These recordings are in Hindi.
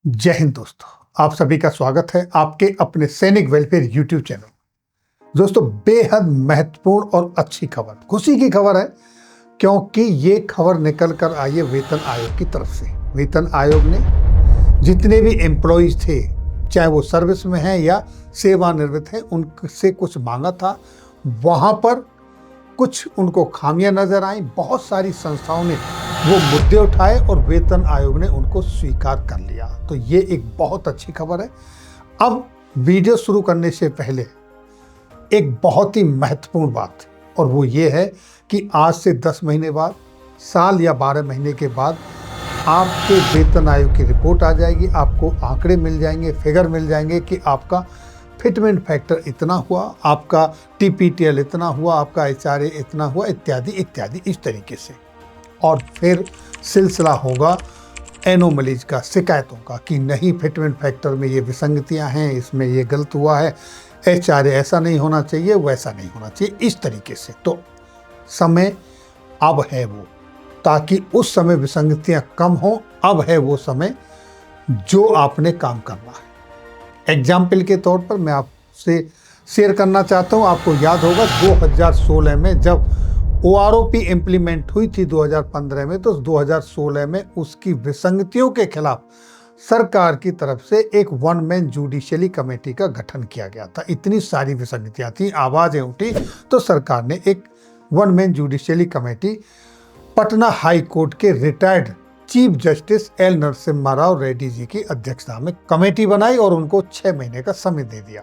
जय हिंद दोस्तों, आप सभी का स्वागत है आपके अपने सैनिक वेलफेयर यूट्यूब चैनल। दोस्तों, बेहद महत्वपूर्ण और अच्छी खबर, खुशी की खबर है, क्योंकि ये खबर निकल कर आई है वेतन आयोग की तरफ से। वेतन आयोग ने जितने भी एम्प्लॉइज थे, चाहे वो सर्विस में हैं या सेवानिवृत्त हैं, उनसे कुछ मांगा था। वहाँ पर कुछ उनको खामियां नजर आई। बहुत सारी संस्थाओं ने वो मुद्दे उठाए और वेतन आयोग ने उनको स्वीकार कर लिया। तो ये एक बहुत अच्छी खबर है। अब वीडियो शुरू करने से पहले एक बहुत ही महत्वपूर्ण बात, और वो ये है कि आज से 10 महीने बाद, साल या 12 महीने के बाद आपके वेतन आयोग की रिपोर्ट आ जाएगी। आपको आंकड़े मिल जाएंगे, फिगर मिल जाएंगे कि आपका फिटमेंट फैक्टर इतना हुआ, आपका टीपीटीएल इतना हुआ, आपका एचआरए इतना हुआ, इत्यादि इत्यादि, इस तरीके से। और फिर सिलसिला होगा एनोमलीज का, शिकायतों का, कि नहीं फिटमेंट फैक्टर में ये विसंगतियां हैं, इसमें ये गलत हुआ है, एचआरए ऐसा नहीं होना चाहिए, वैसा नहीं होना चाहिए, इस तरीके से। तो समय अब है वो, ताकि उस समय विसंगतियां कम हो। अब है वो समय जो आपने काम करना है। एग्जाम्पल के तौर पर मैं आपसे शेयर करना चाहता हूँ। आपको याद होगा 2016 में जब OROP इम्प्लीमेंट हुई थी 2015 में, तो 2016 में उसकी विसंगतियों के खिलाफ सरकार की तरफ से एक वन मैन जुडिशियली कमेटी का गठन किया गया था। इतनी सारी विसंगतियां थी, आवाजें उठी, तो सरकार ने एक one man judicially committee Patna high court के retired chief justice L Narasimha Rao Reddy ji की अध्यक्षता में कमेटी बनाई और उनको 6 महीने का समय दे दिया।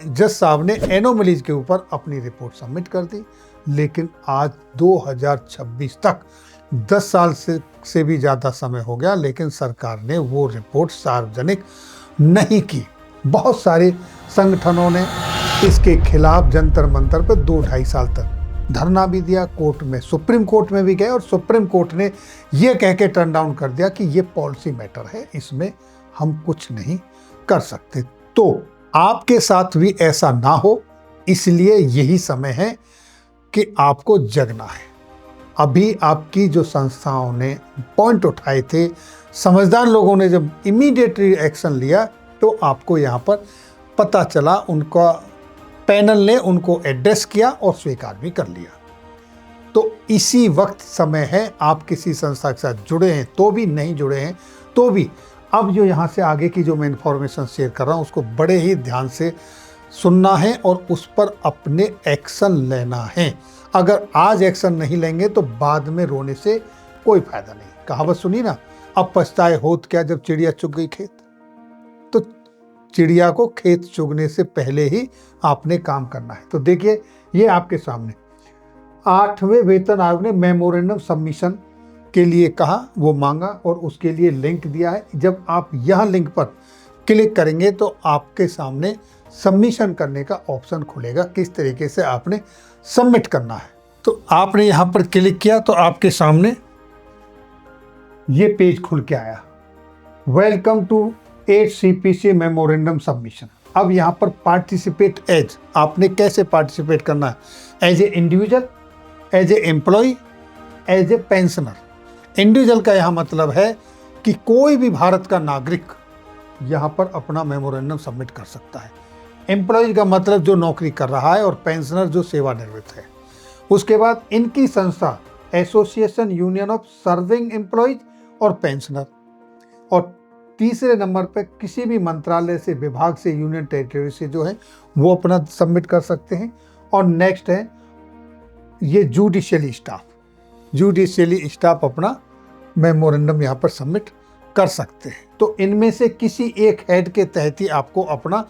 जज साहब ने एनोमलीज के ऊपर अपनी रिपोर्ट सबमिट कर दी। लेकिन आज 2026 तक 10 साल से भी ज़्यादा समय हो गया, लेकिन सरकार ने वो रिपोर्ट सार्वजनिक नहीं की। बहुत सारे संगठनों ने इसके खिलाफ जंतर मंतर पर 2-2.5 साल तक धरना भी दिया, कोर्ट में, सुप्रीम कोर्ट में भी गए, और सुप्रीम कोर्ट ने ये कह के टर्न डाउन कर दिया कि ये पॉलिसी मैटर है, इसमें हम कुछ नहीं कर सकते। तो आपके साथ भी ऐसा ना हो, इसलिए यही समय है कि आपको जगना है। अभी आपकी जो संस्थाओं ने पॉइंट उठाए थे, समझदार लोगों ने जब इमीडिएटली एक्शन लिया, तो आपको यहाँ पर पता चला, उनका पैनल ने उनको एड्रेस किया और स्वीकार भी कर लिया। तो इसी वक्त समय है, आप किसी संस्था के साथ जुड़े हैं तो भी, नहीं जुड़े हैं तो भी, अब जो यहाँ से आगे की जो मैं इन्फॉर्मेशन शेयर कर रहा हूँ, उसको बड़े ही ध्यान से सुनना है और उस पर अपने एक्शन लेना है। अगर आज एक्शन नहीं लेंगे तो बाद में रोने से कोई फायदा नहीं। कहावत सुनी ना, अब पछताए होत क्या जब चिड़िया चुग गई खेत। तो चिड़िया को खेत चुगने से पहले ही आपने काम करना है। तो देखिए, ये आपके सामने 8वें वेतन आयोग ने मेमोरेंडम सबमिशन के लिए कहा, वो मांगा और उसके लिए लिंक दिया है। जब आप यह लिंक पर क्लिक करेंगे तो आपके सामने सबमिशन करने का ऑप्शन खुलेगा, किस तरीके से आपने सबमिट करना है। तो आपने यहाँ पर क्लिक किया तो आपके सामने ये पेज खुल के आया, welcome to 8 CPC memorandum submission. अब यहाँ पर पार्टिसिपेट एज, आपने कैसे पार्टिसिपेट करना है, as a individual, as a employee, as a pensioner. Individual का यहाँ मतलब है कि कोई भी भारत का नागरिक यहाँ पर अपना मेमोरेंडम सबमिट कर सकता है। एम्प्लॉय का मतलब जो नौकरी कर रहा है, और पेंशनर जो सेवानिवृत्त है। उसके बाद इनकी संस्था association union of serving employees और पेंशनर। और तीसरे नंबर पे किसी भी मंत्रालय से, विभाग से, यूनियन टेरिटरी से जो है वो अपना सबमिट कर सकते हैं। और नेक्स्ट है ये जुडिशियली स्टाफ। जुडिशियली स्टाफ अपना मेमोरेंडम यहाँ पर सबमिट कर सकते हैं। तो इनमें से किसी एक हेड के तहत ही आपको अपना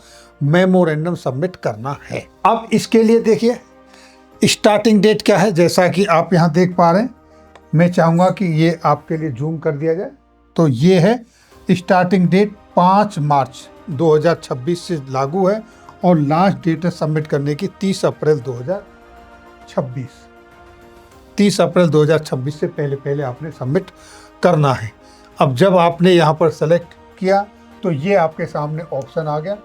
मेमोरेंडम सबमिट करना है। अब इसके लिए देखिए स्टार्टिंग डेट क्या है, जैसा कि आप यहाँ देख पा रहे हैं। मैं चाहूँगा कि ये आपके लिए जूम कर दिया जाए। तो ये है स्टार्टिंग डेट 5 मार्च 2026 से लागू है, और लास्ट डेट है सबमिट करने की 30 अप्रैल 2026। 30 अप्रैल 2026 से पहले आपने सबमिट करना है। अब जब आपने यहाँ पर सेलेक्ट किया तो ये आपके सामने ऑप्शन आ गया,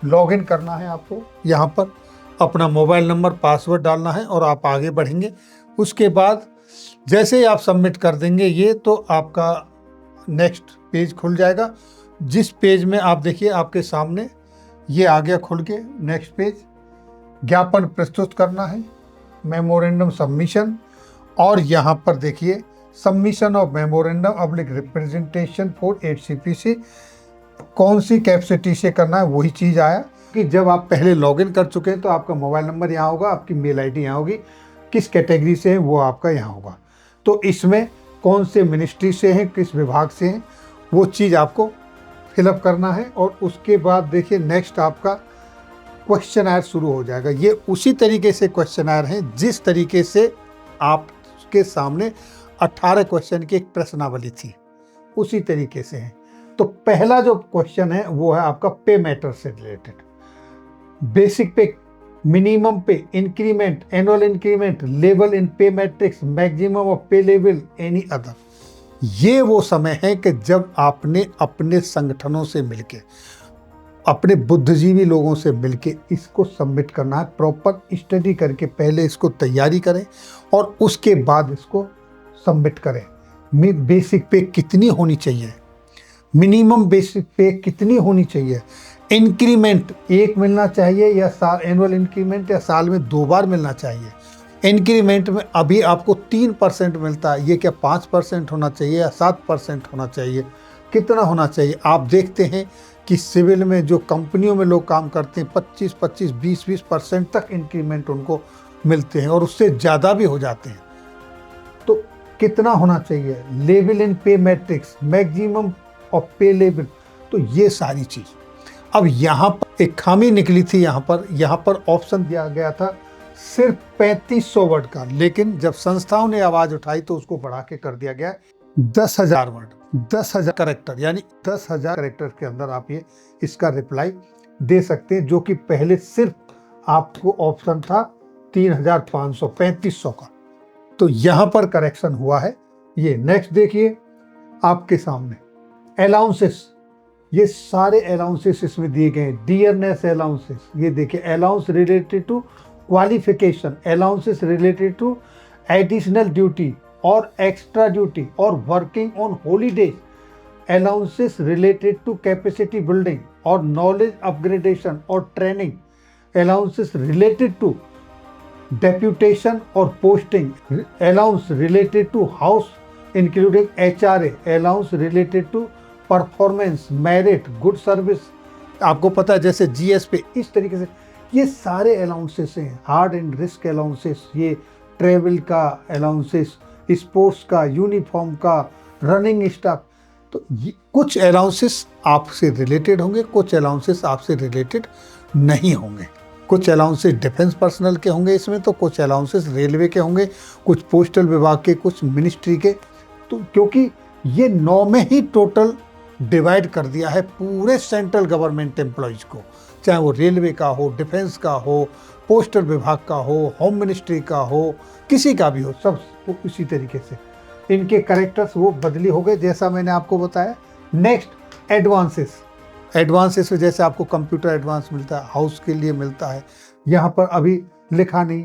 लॉगिन करना है आपको। यहाँ पर अपना मोबाइल नंबर, पासवर्ड डालना है और आप आगे बढ़ेंगे। उसके बाद जैसे ही आप सबमिट कर देंगे ये, तो आपका नेक्स्ट पेज खुल जाएगा, जिस पेज में आप देखिए आपके सामने ये आ गया खुल के, नेक्स्ट पेज, ज्ञापन प्रस्तुत करना है, मेमोरेंडम सबमिशन, और यहाँ पर देखिए submission of memorandum oblique representation for 8CPC, कौन सी कैपेसिटी से करना है वही चीज़ आया कि जब आप पहले लॉगिन कर चुके हैं तो आपका मोबाइल नंबर यहाँ होगा, आपकी मेल आईडी यहाँ होगी, किस कैटेगरी से है वो आपका यहाँ होगा। तो इसमें कौन से मिनिस्ट्री से हैं, किस विभाग से हैं, वो चीज़ आपको फिलअप करना है। और उसके बाद देखिए नेक्स्ट आपका क्वेश्चनर शुरू हो जाएगा। ये उसी तरीके से क्वेश्चनर हैं जिस तरीके से आपके सामने 18 क्वेश्चन की एक प्रश्नावली थी, उसी तरीके से है। तो पहला जो क्वेश्चन है वो है आपका पे मैटर से रिलेटेड, बेसिक पे, मिनिमम पे, increment, annual increment, level in पे मैट्रिक्स, मैक्सिमम ऑफ पे लेवल, एनी अदर। ये वो समय है कि जब आपने अपने संगठनों से मिलके, अपने बुद्धिजीवी लोगों से मिलके इसको सबमिट करना है। प्रॉपर स्टडी करके पहले इसको तैयारी करें और उसके बाद इसको सबमिट करें। बेसिक पे कितनी होनी चाहिए, मिनिमम बेसिक पे कितनी होनी चाहिए, इंक्रीमेंट एक मिलना चाहिए या साल, एनुअल इंक्रीमेंट या साल में 2 बार मिलना चाहिए। इंक्रीमेंट में अभी आपको 3% मिलता है, ये क्या 5% होना चाहिए या 7% होना चाहिए, कितना होना चाहिए। आप देखते हैं कि सिविल में जो कंपनियों में लोग काम करते हैं 25-25, 20-20% तक इंक्रीमेंट उनको मिलते हैं और उससे ज़्यादा भी हो जाते हैं। तो कितना होना चाहिए, लेवल इन पे मैट्रिक्स, मैक्सिमम ऑफ पे लेवल, तो ये सारी चीज़। अब यहाँ पर एक खामी निकली थी, यहाँ पर ऑप्शन दिया गया था सिर्फ 3500 वर्ड का, लेकिन जब संस्थाओं ने आवाज़ उठाई तो उसको बढ़ा के कर दिया गया 10,000 वर्ड, 10,000 कैरेक्टर, यानी 10,000 कैरेक्टर के अंदर आप ये इसका रिप्लाई दे सकते हैं, जो कि पहले सिर्फ आपको ऑप्शन था 3,500, 3500 का। तो यहाँ पर करेक्शन हुआ है। ये नेक्स्ट देखिए आपके सामने अलाउंसेस, ये सारे अलाउंसेस इसमें दिए गए हैं। डियरनेस अलाउंसेस, ये देखिए, allowance related to qualification, allowances related to additional duty और एक्स्ट्रा ड्यूटी और working on holidays, allowances related to capacity building और नॉलेज अपग्रेडेशन और training, allowances related to deputation और posting, allowance related to house including HRA, allowance related to performance, merit, good service. आपको पता है जैसे GS पे, इस तरीके से ये सारे अलाउंसेस हैं। हार्ड एंड रिस्क अलाउंसेस, ये ट्रेवल का अलाउंसेस, स्पोर्ट्स का, यूनिफॉर्म का, रनिंग स्टाफ। तो ये कुछ अलाउंसेस आपसे रिलेटेड होंगे, कुछ अलाउंसेस आपसे रिलेटेड नहीं होंगे। कुछ अलाउंसेस डिफेंस पर्सनल के होंगे इसमें, तो कुछ अलाउंसेस रेलवे के होंगे, कुछ पोस्टल विभाग के, कुछ मिनिस्ट्री के। तो क्योंकि ये 9 में ही टोटल डिवाइड कर दिया है पूरे सेंट्रल गवर्नमेंट एम्प्लॉयज़ को, चाहे वो रेलवे का हो, डिफेंस का हो, पोस्टल विभाग का हो, होम मिनिस्ट्री का हो, किसी का भी हो, सब तो इसी तरीके से इनके कैरेक्टर्स वो बदली हो गए, जैसा मैंने आपको बताया। नेक्स्ट एडवांसेस, एडवांसेस में जैसे आपको कंप्यूटर एडवांस मिलता है, हाउस के लिए मिलता है, यहाँ पर अभी लिखा नहीं,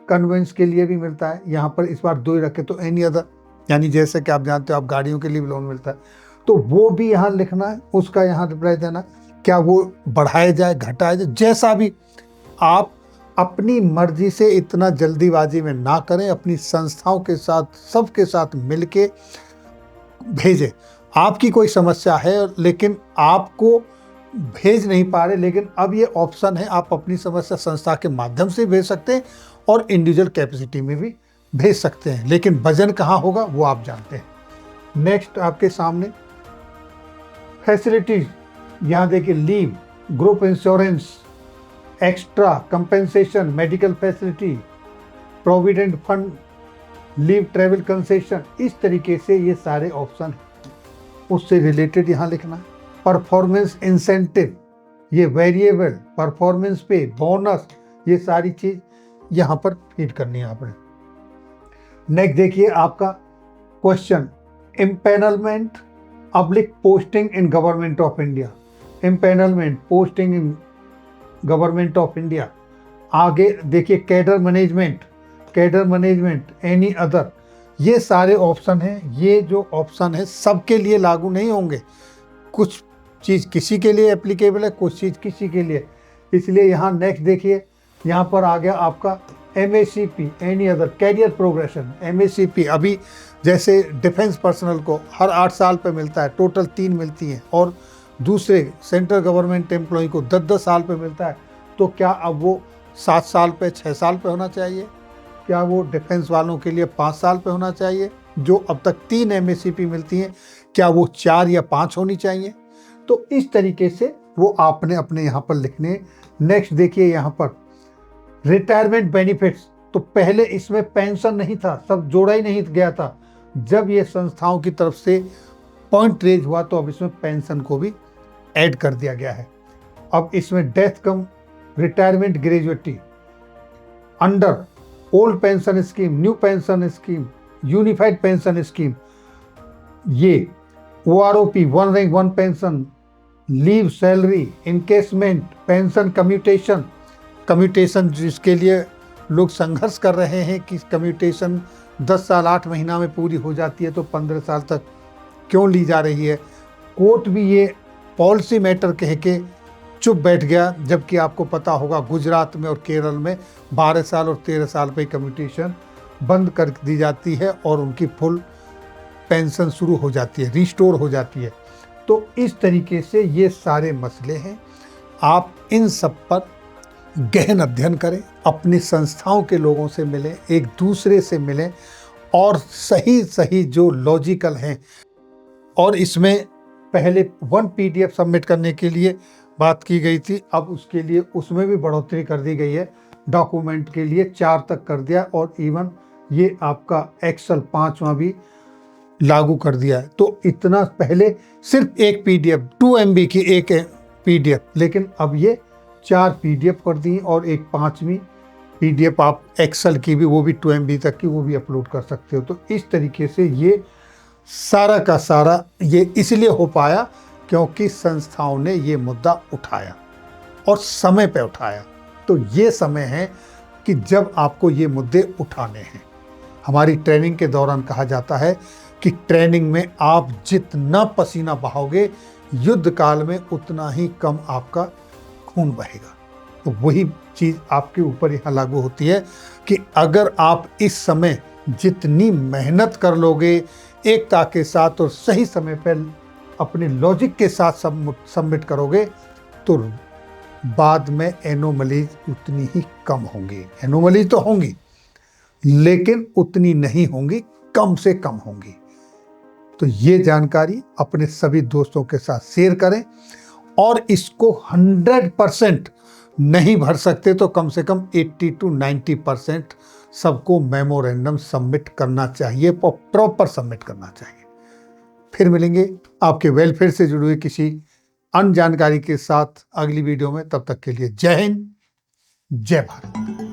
कन्वेंस के लिए भी मिलता है, यहाँ पर इस बार 2 ही रखे, तो एनी अदर, यानी जैसे कि आप जानते हो आप गाड़ियों के लिए भी लोन मिलता है, तो वो भी यहाँ लिखना है, उसका यहाँ रिप्लाई देना, क्या वो बढ़ाया जाए, घटाया जाए, जैसा भी। आप अपनी मर्जी से इतना जल्दीबाजी में ना करें, अपनी संस्थाओं के साथ, सबके साथ मिलके भेजें। आपकी कोई समस्या है लेकिन आपको भेज नहीं पा रहे, लेकिन अब ये ऑप्शन है, आप अपनी समस्या संस्था के माध्यम से भेज सकते हैं और इंडिविजुअल कैपेसिटी में भी भेज सकते हैं, लेकिन वजन कहाँ होगा वो आप जानते हैं। नेक्स्ट आपके सामने फैसिलिटीज, यहाँ देखिए, leave, group insurance, extra compensation, medical facility, provident fund, leave, travel concession, इस तरीके से ये सारे ऑप्शन उससे रिलेटेड यहाँ लिखना है। परफॉर्मेंस इंसेंटिव, ये वेरिएबल, परफॉर्मेंस पे, बोनस, ये सारी चीज़ यहाँ पर फीड करनी है आपने। नेक्स्ट देखिए आपका question, empanelment oblique posting in government of India, empanelment, posting in government of India. आगे देखिए cadre management, cadre management, any other, ये सारे ऑप्शन हैं। ये जो ऑप्शन है सबके लिए लागू नहीं होंगे, कुछ चीज़ किसी के लिए एप्लीकेबल है, कुछ चीज़ किसी के लिए। इसलिए यहाँ नेक्स्ट देखिए, यहाँ पर आ गया आपका MACP, any other career progression. MACP अभी जैसे डिफेंस पर्सनल को हर 8 साल पे मिलता है, टोटल 3 मिलती हैं, और दूसरे सेंट्रल गवर्नमेंट एम्प्लॉय को 10-10 साल पे मिलता है। तो क्या अब वो 7 साल पे, 6 साल पे होना चाहिए? क्या वो डिफेंस वालों के लिए 5 साल पे होना चाहिए? जो अब तक 3 MACP मिलती हैं, क्या वो 4 या 5 होनी चाहिए? तो इस तरीके से वो आपने अपने यहाँ पर लिखने। नेक्स्ट देखिए यहाँ पर रिटायरमेंट बेनिफिट्स। तो पहले इसमें पेंशन नहीं था, सब जोड़ा ही नहीं गया था। जब ये संस्थाओं की तरफ से पॉइंट रेज हुआ तो अब इसमें पेंशन को भी ऐड कर दिया गया है। अब इसमें death cum retirement gratuity under old pension scheme, new pension scheme, unified pension scheme, ये OROP, one rank one pension, leave salary, encashment, pension commutation. Commutation जिसके लिए लोग संघर्ष कर रहे हैं कि कम्यूटेशन 10 साल 8 महीना में पूरी हो जाती है तो 15 साल तक क्यों ली जा रही है। कोर्ट भी ये पॉलिसी मैटर कह के चुप बैठ गया, जबकि आपको पता होगा गुजरात में और केरल में 12 साल और 13 साल पे कम्यूटेशन बंद कर दी जाती है और उनकी फुल पेंशन शुरू हो जाती है, रिस्टोर हो जाती है। तो इस तरीके से ये सारे मसले हैं। आप इन सब पर गहन अध्ययन करें, अपनी संस्थाओं के लोगों से मिलें, एक दूसरे से मिलें, और सही सही जो लॉजिकल हैं। और इसमें पहले 1 PDF सबमिट करने के लिए बात की गई थी, अब उसके लिए उसमें भी बढ़ोतरी कर दी गई है। डॉक्यूमेंट के लिए 4 तक कर दिया, और इवन ये आपका एक्सेल 5वां भी लागू कर दिया है। तो इतना पहले सिर्फ एक PDF 2 MB की एक PDF, लेकिन अब ये 4 PDF कर दी, और एक 5वीं PDF आप एक्सेल की भी, वो भी 2 MB तक की, वो भी अपलोड कर सकते हो। तो इस तरीके से ये सारा का सारा ये इसलिए हो पाया क्योंकि संस्थाओं ने ये मुद्दा उठाया और समय पे उठाया। तो ये समय है कि जब आपको ये मुद्दे उठाने हैं। हमारी ट्रेनिंग के दौरान कहा जाता है कि ट्रेनिंग में आप जितना पसीना बहाओगे, युद्ध काल में उतना ही कम आपका खून बहेगा। तो वही चीज़ आपके ऊपर यहाँ लागू होती है कि अगर आप इस समय जितनी मेहनत कर लोगे, एकता के साथ और सही समय पर अपने लॉजिक के साथ सबमिट करोगे, तो बाद में एनोमलीज उतनी ही कम होंगी। एनोमलीज तो होंगी, लेकिन उतनी नहीं होंगी, कम से कम होंगी। तो ये जानकारी अपने सभी दोस्तों के साथ शेयर करें, और इसको 100% नहीं भर सकते तो कम से कम 80 to 90% सबको मेमोरेंडम सबमिट करना चाहिए, प्रॉपर सबमिट करना चाहिए। फिर मिलेंगे आपके वेलफेयर से जुड़े हुए किसी अन्य जानकारी के साथ अगली वीडियो में। तब तक के लिए जय हिंद, जय भारत।